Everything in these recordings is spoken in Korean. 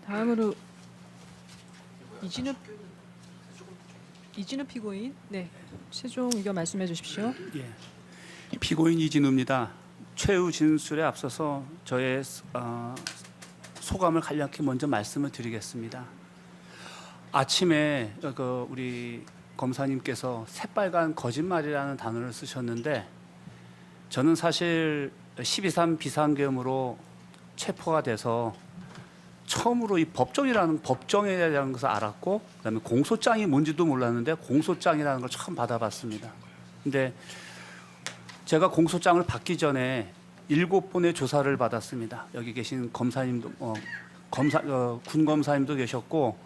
다음으로 이진우 피고인, 네, 최종 의견 말씀해 주십시오. 예, 피고인 이진우입니다. 최후 진술에 앞서서 저의 소감을 간략히 먼저 말씀을 드리겠습니다. 아침에 우리 검사님께서 새빨간 거짓말이라는 단어를 쓰셨는데, 저는 사실 12.3 비상계엄으로 체포가 돼서 처음으로 이 법정에 대한 것을 알았고, 그다음에 공소장이 뭔지도 몰랐는데 공소장이라는 걸 처음 받아봤습니다. 근데 제가 공소장을 받기 전에 7번의 조사를 받았습니다. 여기 계신 검사님도 군 검사님도 계셨고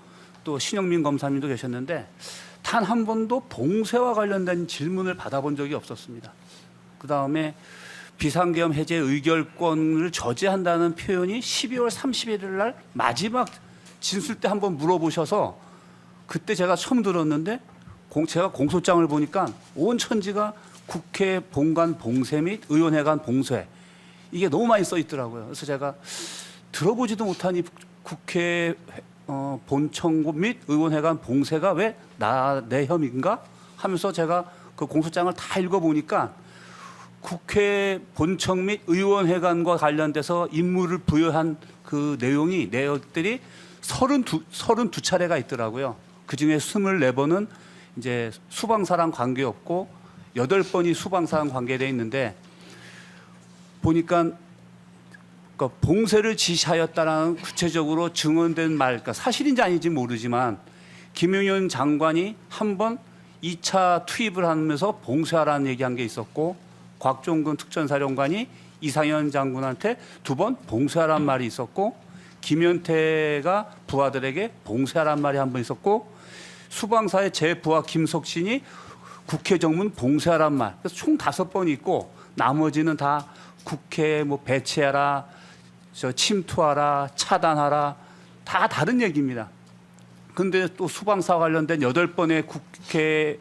또 신영민 검사님도 계셨는데 단 한 번도 봉쇄와 관련된 질문을 받아본 적이 없었습니다. 그다음에 비상계엄 해제 의결권을 저지한다는 표현이 12월 31일 날 마지막 진술 때 한번 물어보셔서 그때 제가 처음 들었는데, 제가 공소장을 보니까 온 천지가 국회 본관 봉쇄 및 의원회관 봉쇄, 이게 너무 많이 써 있더라고요. 그래서 제가 들어보지도 못한 이 국회 본청구 및 의원회관 봉쇄가 왜 내 혐의인가 하면서 제가 그 공소장을 다 읽어보니까 국회 본청 및 의원회관과 관련돼서 임무를 부여한 그 내용들이 32차례가 있더라고요. 그중에 24번은 이제 수방사랑 관계없고 8번이 수방사랑 관계되어 있는데, 보니까 봉쇄를 지시하였다라는 구체적으로 증언된 말, 그러니까 사실인지 아닌지 모르지만 김용현 장관이 한 번 2차 투입을 하면서 봉쇄하라는 얘기한 게 있었고, 곽종근 특전사령관이 이상현 장군한테 2번 봉쇄하라는 말이 있었고, 김현태가 부하들에게 봉쇄하라는 말이 한 번 있었고, 수방사의 제 부하 김석신이 국회 정문 봉쇄하라는 말, 그래서 총 5번이 있고 나머지는 다 국회 뭐 배치해라, 침투하라, 차단하라, 다 다른 얘기입니다. 근데 또 수방사 관련된 8번의 국회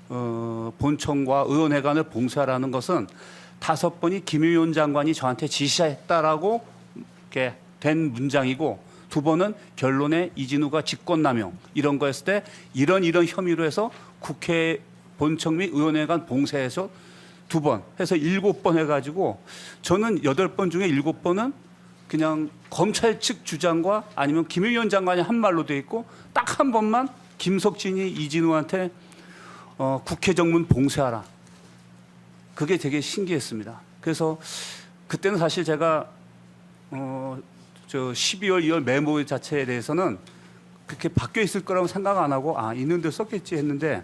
본청과 의원회관을 봉쇄하라는 것은 5번이 김용현 장관이 저한테 지시했다라고 이렇게 된 문장이고, 2번은 결론에 이진우가 직권남용 이런 거였을 때 이런 혐의로 해서 국회 본청 및 의원회관 봉쇄해서 2번 해서 7번 해가지고, 저는 8번 중에 7번은 그냥 검찰 측 주장과 아니면 김용현 장관이 한 말로 돼 있고, 딱 한 번만 김석진이 이진우한테 국회 정문 봉쇄하라, 그게 되게 신기했습니다. 그래서 그때는 사실 제가 12월 2월 메모 자체에 대해서는 그렇게 바뀌어 있을 거라고 생각 안 하고 있는데 썼겠지 했는데,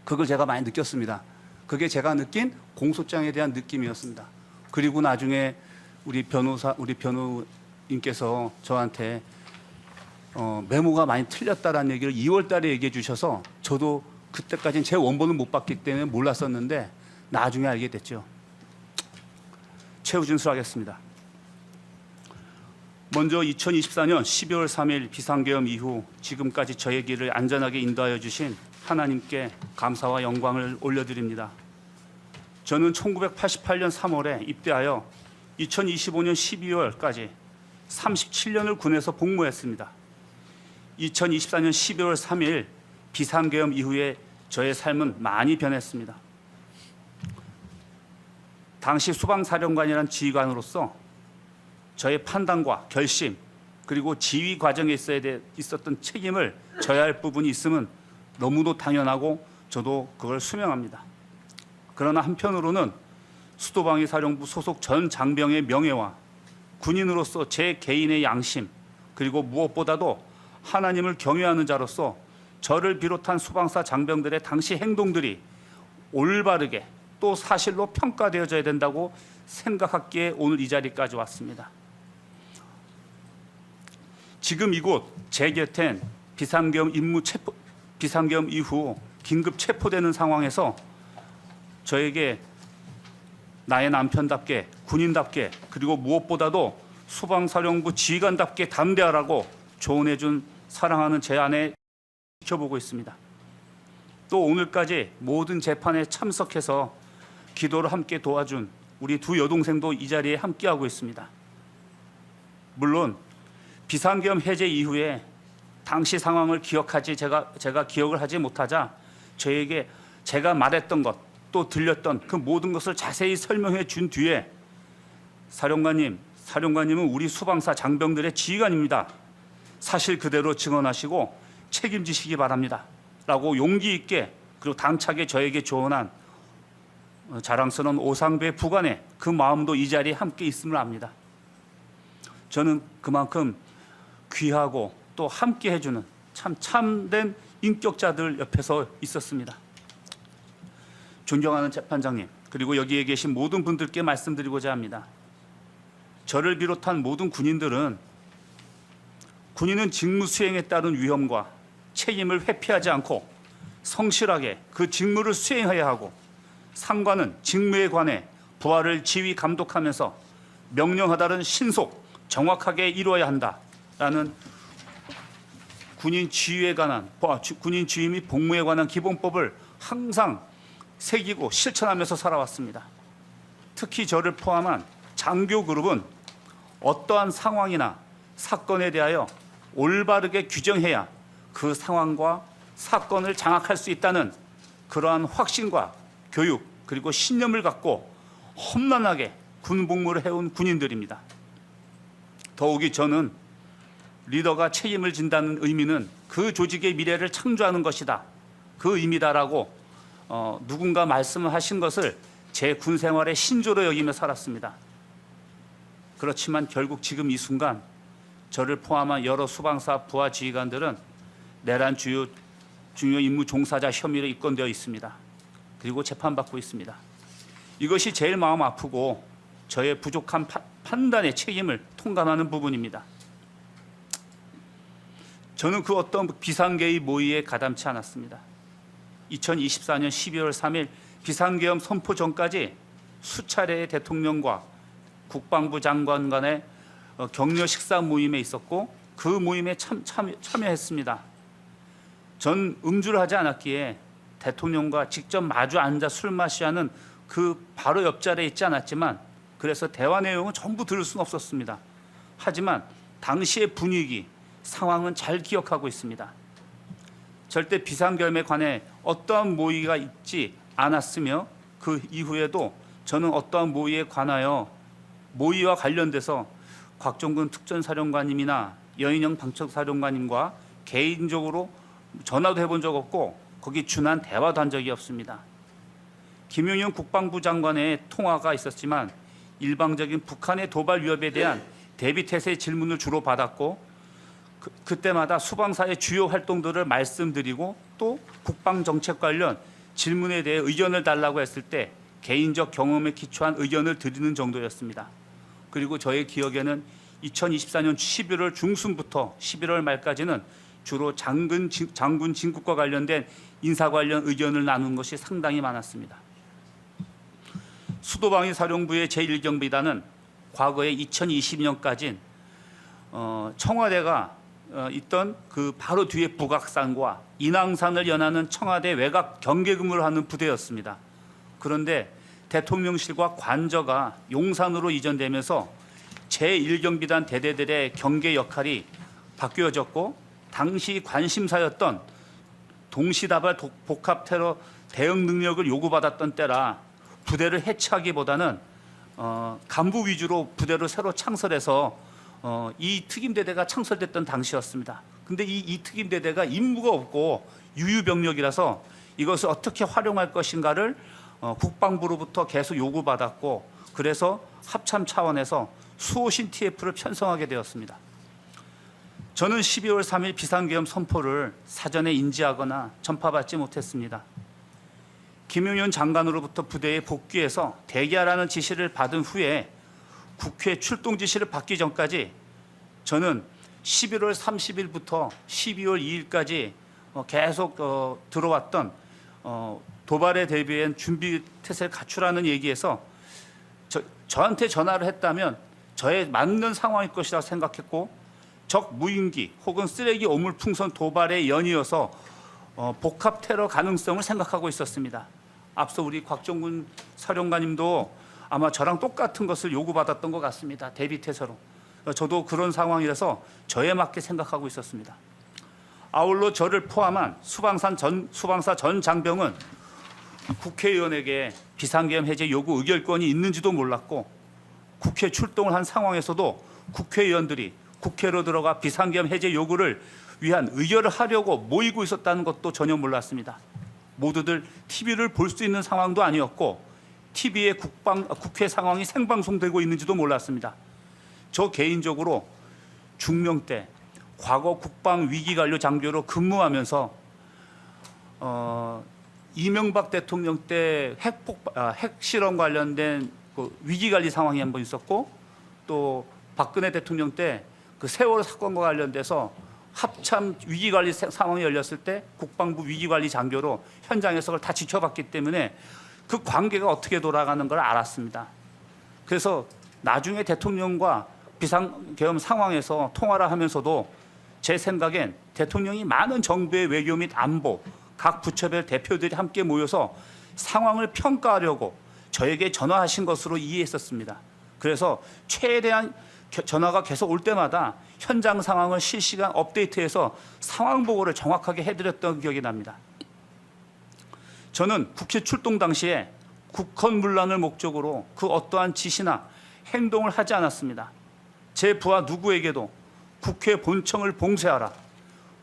그걸 제가 많이 느꼈습니다. 그게 제가 느낀 공소장에 대한 느낌이었습니다. 그리고 나중에 우리 변호인께서 저한테 메모가 많이 틀렸다라는 얘기를 2월 달에 얘기해 주셔서, 저도 그때까지는 제 원본을 못 봤기 때문에 몰랐었는데 나중에 알게 됐죠. 최후 진술하겠습니다. 먼저 2024년 12월 3일 비상계엄 이후 지금까지 저의 길을 안전하게 인도하여 주신 하나님께 감사와 영광을 올려드립니다. 저는 1988년 3월에 입대하여 2025년 12월까지 37년을 군에서 복무했습니다. 2024년 12월 3일 비상계엄 이후에 저의 삶은 많이 변했습니다. 당시 수방사령관이라는 지휘관으로서 저의 판단과 결심, 그리고 지휘 과정에 있었던 책임을 져야 할 부분이 있음은 너무도 당연하고 저도 그걸 수명합니다. 그러나 한편으로는 수도방위사령부 소속 전 장병의 명예와 군인으로서 제 개인의 양심, 그리고 무엇보다도 하나님을 경외하는 자로서 저를 비롯한 수방사 장병들의 당시 행동들이 올바르게 또 사실로 평가되어져야 된다고 생각했기에 오늘 이 자리까지 왔습니다. 지금 이곳 제 곁엔 비상계엄 이후 긴급 체포되는 상황에서 저에게 나의 남편답게, 군인답게, 그리고 무엇보다도 수방사령부 지휘관답게 담대하라고 조언해준 사랑하는 제 아내 지켜보고 있습니다. 또 오늘까지 모든 재판에 참석해서 기도를 함께 도와준 우리 두 여동생도 이 자리에 함께하고 있습니다. 물론 비상계엄 해제 이후에 당시 상황을 기억하지 제가 기억을 하지 못하자 저에게 제가 말했던 것 또 들렸던 그 모든 것을 자세히 설명해 준 뒤에 사령관님은 우리 수방사 장병들의 지휘관입니다. 사실 그대로 증언하시고 책임지시기 바랍니다. 라고 용기 있게 그리고 당차게 저에게 조언한 자랑스러운 오상배 부관의 그 마음도 이 자리에 함께 있음을 압니다. 저는 그만큼 귀하고 또 함께 해주는 참된 인격자들 옆에서 있었습니다. 존경하는 재판장님, 그리고 여기에 계신 모든 분들께 말씀드리고자 합니다. 저를 비롯한 모든 군인은 직무 수행에 따른 위험과 책임을 회피하지 않고 성실하게 그 직무를 수행해야 하고, 상관은 직무에 관해 부하를 지휘 감독하면서 명령하다는 신속 정확하게 이루어야 한다라는 군인 지휘에 관한 군인 지휘 및 복무에 관한 기본법을 항상 새기고 실천하면서 살아왔습니다. 특히 저를 포함한 장교 그룹은 어떠한 상황이나 사건에 대하여 올바르게 규정해야 그 상황과 사건을 장악할 수 있다는 그러한 확신과 교육 그리고 신념을 갖고 험난하게 군 복무를 해온 군인들입니다. 더욱이 저는 리더가 책임을 진다는 의미는 그 조직의 미래를 창조하는 것이다, 그 의미다라고 누군가 말씀을 하신 것을 제 군 생활의 신조로 여기며 살았습니다. 그렇지만 결국 지금 이 순간 저를 포함한 여러 수방사 부하 지휘관들은 내란 중요 임무 종사자 혐의로 입건되어 있습니다. 그리고 재판받고 있습니다. 이것이 제일 마음 아프고 저의 부족한 판단의 책임을 통감하는 부분입니다. 저는 그 어떤 비상계의 모의에 가담치 않았습니다. 2024년 12월 3일 비상계엄 선포 전까지 수차례의 대통령과 국방부 장관 간의 격려 식사 모임에 있었고 그 모임에 참여했습니다. 전 음주를 하지 않았기에 대통령과 직접 마주 앉아 술 마시자는 그 바로 옆자리에 있지 않았지만, 그래서 대화 내용은 전부 들을 수는 없었습니다. 하지만 당시의 분위기, 상황은 잘 기억하고 있습니다. 절대 비상계엄에 관해 어떠한 모의가 있지 않았으며 그 이후에도 저는 어떠한 모의와 관련돼서 곽종근 특전사령관님이나 여인영 방청사령관님과 개인적으로 전화도 해본 적 없고 거기 준한 대화도 한 적이 없습니다. 김용현 국방부 장관의 통화가 있었지만 일방적인 북한의 도발 위협에 대한 대비태세 질문을 주로 받았고 그때마다 수방사의 주요 활동들을 말씀드리고 또 국방정책 관련 질문에 대해 의견을 달라고 했을 때 개인적 경험에 기초한 의견을 드리는 정도였습니다. 그리고 저의 기억에는 2024년 11월 중순부터 11월 말까지는 주로 장군 진급과 관련된 인사 관련 의견을 나눈 것이 상당히 많았습니다. 수도방위 사령부의 제1경비단은 과거에 2020년까지 청와대가 있던 그 바로 뒤에 북악산과 인왕산을 연하는 청와대 외곽 경계 근무를 하는 부대였습니다. 그런데 대통령실과 관저가 용산으로 이전되면서 제1경비단 대대들의 경계 역할이 바뀌어졌고, 당시 관심사였던 동시다발 복합 테러 대응 능력을 요구받았던 때라 부대를 해체하기보다는 간부 위주로 부대를 새로 창설해서 이 특임대대가 창설됐던 당시였습니다. 근데 이 특임대대가 임무가 없고 유유병력이라서 이것을 어떻게 활용할 것인가를 국방부로부터 계속 요구받았고, 그래서 합참 차원에서 수호신 TF를 편성하게 되었습니다. 저는 12월 3일 비상계엄 선포를 사전에 인지하거나 전파받지 못했습니다. 김용현 장관으로부터 부대에 복귀해서 대기하라는 지시를 받은 후에 국회 출동 지시를 받기 전까지 저는 11월 30일부터 12월 2일까지 계속 들어왔던 도발에 대비한 준비 태세를 갖추라는 얘기에서 저한테 전화를 했다면 저에 맞는 상황일 것이라고 생각했고, 적 무인기 혹은 쓰레기 오물풍선 도발에 연이어서 복합 테러 가능성을 생각하고 있었습니다. 앞서 우리 곽종근 사령관님도 아마 저랑 똑같은 것을 요구받았던 것 같습니다. 대비태세로. 저도 그런 상황이라서 저에 맞게 생각하고 있었습니다. 아울러 저를 포함한 수방사 전 장병은 국회의원에게 비상계엄 해제 요구 의결권이 있는지도 몰랐고, 국회 출동을 한 상황에서도 국회의원들이 국회로 들어가 비상계엄 해제 요구를 위한 의결을 하려고 모이고 있었다는 것도 전혀 몰랐습니다. 모두들 TV를 볼 수 있는 상황도 아니었고, TV에 국회 상황이 생방송되고 있는지도 몰랐습니다. 저 개인적으로 중명 때 과거 국방위기관료 장교로 근무하면서 이명박 대통령 때 핵실험 관련된 그 위기관리 상황이 한번 있었고, 또 박근혜 대통령 때 그 세월호 사건과 관련돼서 합참 위기관리 상황이 열렸을 때 국방부 위기관리 장교로 현장에서 그걸 다 지켜봤기 때문에 그 관계가 어떻게 돌아가는 걸 알았습니다. 그래서 나중에 대통령과 비상계엄 상황에서 통화를 하면서도 제 생각엔 대통령이 많은 정부의 외교 및 안보, 각 부처별 대표들이 함께 모여서 상황을 평가하려고 저에게 전화하신 것으로 이해했었습니다. 그래서 최대한 전화가 계속 올 때마다 현장 상황을 실시간 업데이트해서 상황 보고를 정확하게 해드렸던 기억이 납니다. 저는 국회 출동 당시에 국헌문란을 목적으로 그 어떠한 지시나 행동을 하지 않았습니다. 제 부하 누구에게도 국회 본청을 봉쇄하라,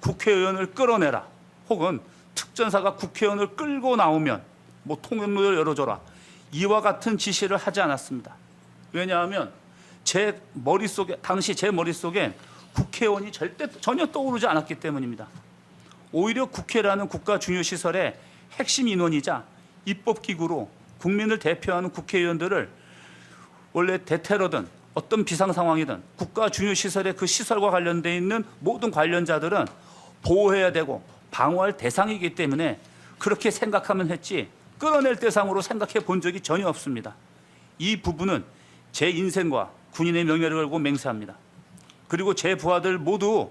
국회의원을 끌어내라, 혹은 특전사가 국회의원을 끌고 나오면 뭐 통행로를 열어줘라, 이와 같은 지시를 하지 않았습니다. 왜냐하면 당시 제 머릿속엔 국회의원이 전혀 떠오르지 않았기 때문입니다. 오히려 국회라는 국가 중요 시설의 핵심 인원이자 입법기구로 국민을 대표하는 국회의원들을 원래 대테러든 어떤 비상 상황이든 국가 중요 시설의 그 시설과 관련되어 있는 모든 관련자들은 보호해야 되고 방어할 대상이기 때문에 그렇게 생각하면 했지, 끌어낼 대상으로 생각해 본 적이 전혀 없습니다. 이 부분은 제 인생과 군인의 명예를 걸고 맹세합니다. 그리고 제 부하들 모두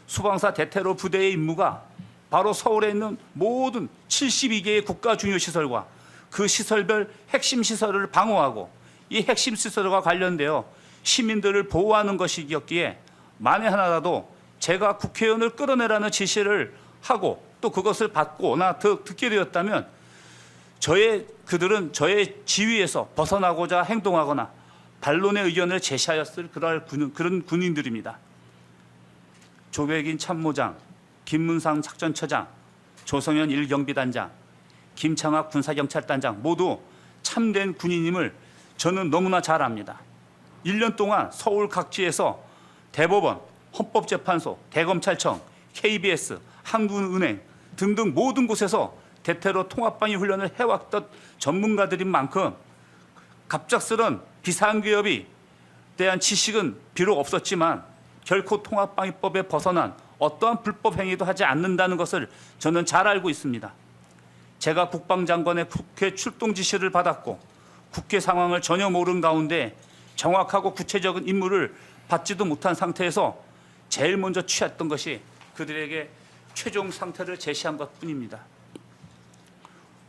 수방사 대테러 부대의 임무가 바로 서울에 있는 모든 72개의 국가 중요 시설과 그 시설별 핵심 시설을 방어하고 이 핵심 시설과 관련되어 시민들을 보호하는 것이었기에, 만에 하나라도 제가 국회의원을 끌어내라는 지시를 하고 또 그것을 받거나 듣게 되었다면 그들은 저의 지위에서 벗어나고자 행동하거나 반론의 의견을 제시하였을 그런 군인들입니다. 조백인 참모장, 김문상 작전처장, 조성현 1경비단장, 김창학 군사경찰단장 모두 참된 군인임을 저는 너무나 잘 압니다. 1년 동안 서울 각지에서 대법원, 헌법재판소, 대검찰청, KBS, 한국은행 등등 모든 곳에서 대테러 통합방위 훈련을 해왔던 전문가들인 만큼 갑작스런 비상계엄에 대한 지식은 비록 없었지만 결코 통합방위법에 벗어난 어떠한 불법 행위도 하지 않는다는 것을 저는 잘 알고 있습니다. 제가 국방장관의 국회 출동 지시를 받았고 국회 상황을 전혀 모르는 가운데 정확하고 구체적인 임무를 받지도 못한 상태에서 제일 먼저 취했던 것이 그들에게 최종 상태를 제시한 것뿐입니다.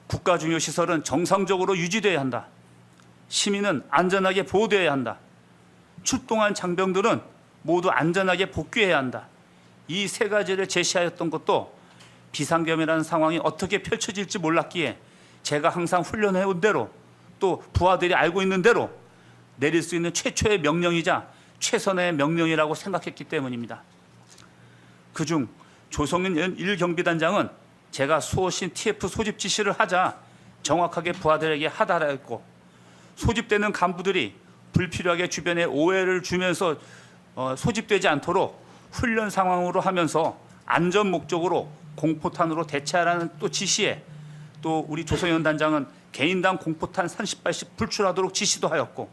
국가 중요 시설은 정상적으로 유지돼야 한다. 시민은 안전하게 보호되어야 한다. 출동한 장병들은 모두 안전하게 복귀해야 한다. 이 세 가지를 제시하였던 것도 비상계엄이라는 상황이 어떻게 펼쳐질지 몰랐기에 제가 항상 훈련해온 대로 또 부하들이 알고 있는 대로 내릴 수 있는 최초의 명령이자 최선의 명령이라고 생각했기 때문입니다. 그중 조성현 1경비단장은 제가 수호신 TF 소집 지시를 하자 정확하게 부하들에게 하달했고, 소집되는 간부들이 불필요하게 주변에 오해를 주면서 소집되지 않도록 훈련 상황으로 하면서 안전 목적으로 공포탄으로 대체하라는 또 지시에, 또 우리 조성현 단장은 개인당 공포탄 30발씩 불출하도록 지시도 하였고,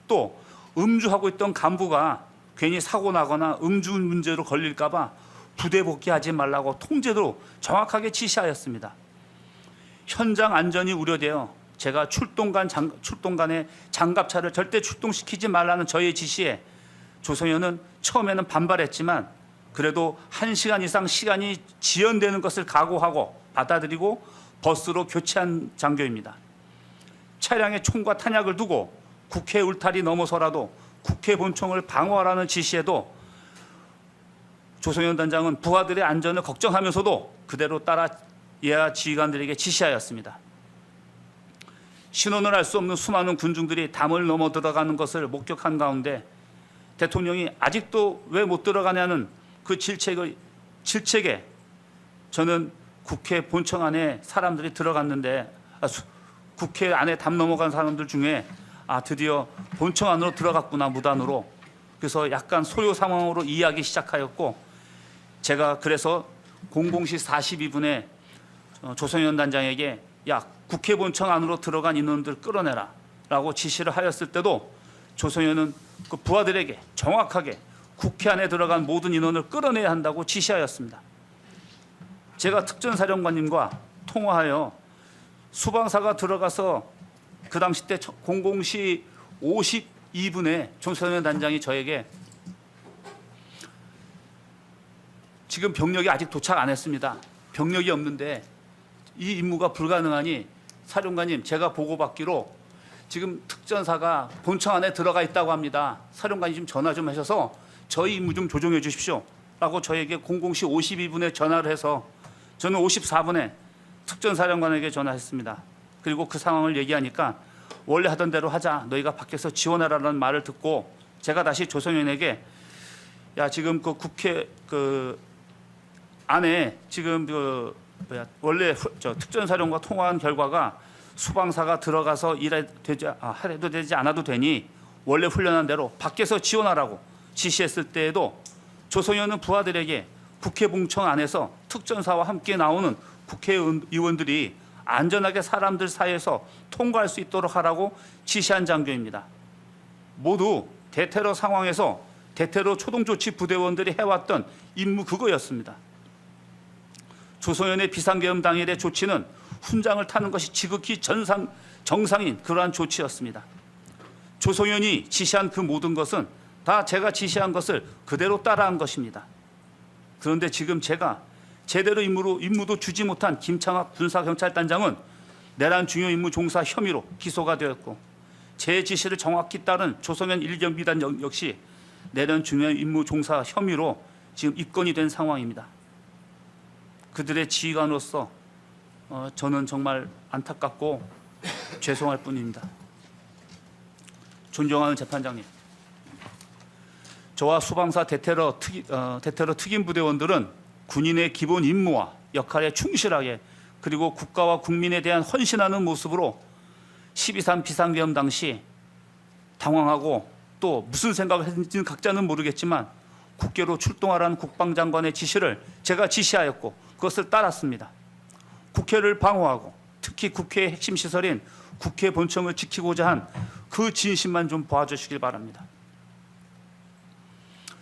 또 음주하고 있던 간부가 괜히 사고 나거나 음주 문제로 걸릴까 봐 부대 복귀하지 말라고 통제도 정확하게 지시하였습니다. 현장 안전이 우려되어 제가 출동간에 장갑차를 절대 출동시키지 말라는 저의 지시에 조성현은 처음에는 반발했지만 그래도 1시간 이상 시간이 지연되는 것을 각오하고 받아들이고 버스로 교체한 장교입니다. 차량에 총과 탄약을 두고 국회 울타리 넘어서라도 국회 본청을 방어하라는 지시에도 조성현 단장은 부하들의 안전을 걱정하면서도 그대로 따라 예하 지휘관들에게 지시하였습니다. 신원을 알 수 없는 수많은 군중들이 담을 넘어 들어가는 것을 목격한 가운데 대통령이 아직도 왜 못 들어가냐는 그 질책에 저는 국회 본청 안에 사람들이 들어갔는데 국회 안에 담 넘어간 사람들 중에 드디어 본청 안으로 들어갔구나, 무단으로. 그래서 약간 소요 상황으로 이해하기 시작하였고, 제가 그래서 00시 42분에 조성현 단장에게 야, 국회 본청 안으로 들어간 인원들 끌어내라 라고 지시를 하였을 때도 조성현은 그 부하들에게 정확하게 국회 안에 들어간 모든 인원을 끌어내야 한다고 지시하였습니다. 제가 특전사령관님과 통화하여 수방사가 들어가서 그 당시 때 00시 52분에 조성현 단장이 저에게 지금 병력이 아직 도착 안 했습니다. 병력이 없는데 이 임무가 불가능하니 사령관님, 제가 보고받기로 지금 특전사가 본청 안에 들어가 있다고 합니다. 사령관이 좀 전화 좀 하셔서 저희 임무 좀 조정해 주십시오 라고 저에게 00시 52분에 전화를 해서 저는 54분에 특전사령관에게 전화했습니다. 그리고 그 상황을 얘기하니까 원래 하던 대로 하자, 너희가 밖에서 지원하라는 말을 듣고 제가 다시 조성현에게 야, 지금 그 국회 그 안에 지금 원래 특전사령과 통화한 결과가 수방사가 들어가서 해도 되지 않아도 되니 원래 훈련한 대로 밖에서 지원하라고 지시했을 때에도 조성현은 부하들에게 국회 본청 안에서 특전사와 함께 나오는 국회의원들이 안전하게 사람들 사이에서 통과할 수 있도록 하라고 지시한 장교입니다. 모두 대테러 상황에서 대테러 초동조치 부대원들이 해왔던 임무 그거였습니다. 조성현의 비상계엄 당일의 조치는 훈장을 타는 것이 지극히 정상인 그러한 조치였습니다. 조성현이 지시한 그 모든 것은 다 제가 지시한 것을 그대로 따라한 것입니다. 그런데 지금 제가 제대로 임무도 주지 못한 김창학 군사경찰단장은 내란 중요 임무 종사 혐의로 기소가 되었고, 제 지시를 정확히 따른 조성현 1경비단 역시 내란 중요 임무 종사 혐의로 지금 입건이 된 상황입니다. 그들의 지휘관으로서 저는 정말 안타깝고 죄송할 뿐입니다. 존경하는 재판장님, 저와 수방사 대테러 특임 부대원들은 군인의 기본 임무와 역할에 충실하게 그리고 국가와 국민에 대한 헌신하는 모습으로 12.3 비상계엄 당시 당황하고 또 무슨 생각을 했는지는 각자는 모르겠지만 국회로 출동하라는 국방장관의 지시를 제가 지시하였고 그것을 따랐습니다. 국회를 방어하고 특히 국회의 핵심 시설인 국회 본청을 지키고자 한 그 진심만 좀 봐주시길 바랍니다.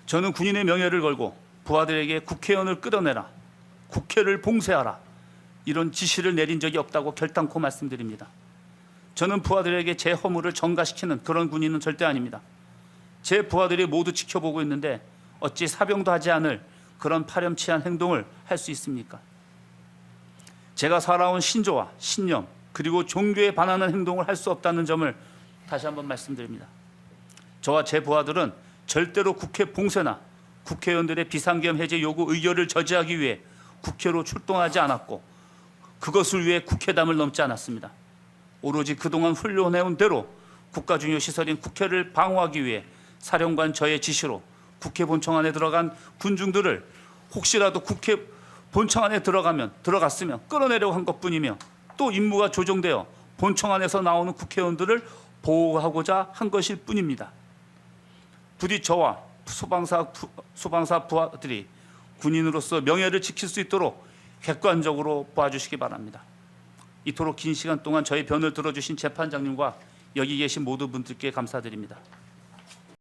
저는 군인의 명예를 걸고 부하들에게 국회의원을 끌어내라, 국회를 봉쇄하라 이런 지시를 내린 적이 없다고 결단코 말씀드립니다. 저는 부하들에게 제 허물을 전가시키는 그런 군인은 절대 아닙니다. 제 부하들이 모두 지켜보고 있는데 어찌 사병도 하지 않을 그런 파렴치한 행동을 할 수 있습니까? 제가 살아온 신조와 신념 그리고 종교에 반하는 행동을 할 수 없다는 점을 다시 한번 말씀드립니다. 저와 제 부하들은 절대로 국회 봉쇄나 국회의원들의 비상계엄 해제 요구 의결을 저지하기 위해 국회로 출동하지 않았고 그것을 위해 국회담을 넘지 않았습니다. 오로지 그동안 훈련해온 대로 국가 중요 시설인 국회를 방어하기 위해 사령관 저의 지시로 국회 본청 안에 들어간 군중들을 혹시라도 국회 본청 안에 들어갔으면 끌어내려고 한 것뿐이며 또 임무가 조정되어 본청 안에서 나오는 국회의원들을 보호하고자 한 것일 뿐입니다. 부디 저와 수방사 부하들이 군인으로서 명예를 지킬 수 있도록 객관적으로 봐주시기 바랍니다. 이토록 긴 시간 동안 저의 변을 들어주신 재판장님과 여기 계신 모든 분들께 감사드립니다.